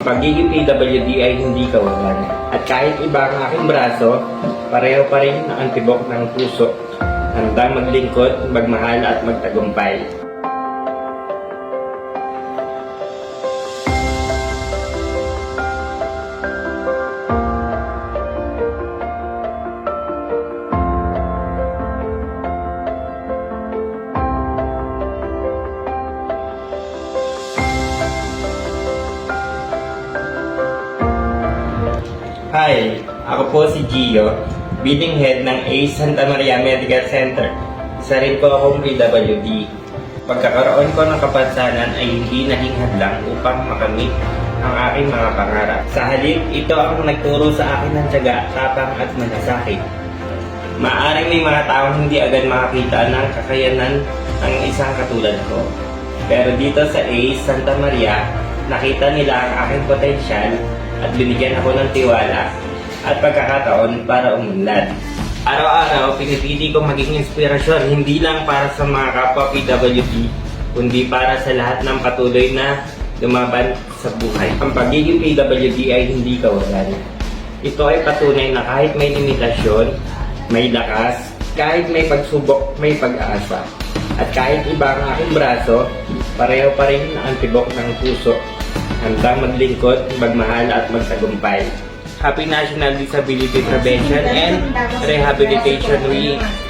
Pagiging PWD ay hindi kawalan. At kahit iba ang aking braso, pareho pa rin ang tibok ng puso. Handang maglingkod, magmahal at magtagumpay. Hi, ako po si Gio, Billing Head ng ACE Santa Maria Medical Center. Isa rin po akong PWD. Pagkakaroon ko ng kapansanan ay hindi naging hadlang upang makamit ang aking mga pangarap. Sa halip, ito ang nagturo sa akin ng tiyaga, tapang at malasakit. Maaring may mga taong hindi agad makakita ng kakayanan ng isang katulad ko. Pero dito sa ACE Santa Maria, nakita nila ang aking potensyal at binigyan ako ng tiwala at pagkakataon para umunlad. Araw-araw, pinipili kong maging inspirasyon hindi lang para sa mga kapwa PWD, kundi para sa lahat ng patuloy na lumaban sa buhay. Ang pagiging PWD ay hindi kawalan. Ito ay patunay na kahit may limitasyon, may lakas, kahit may pagsubok, may pag-asa. At kahit iba ang aking braso, pareho pa rin ang tibok ng puso. Handang maglingkod, magmahal at magtagumpay. Happy National Disability Prevention and Rehabilitation Week!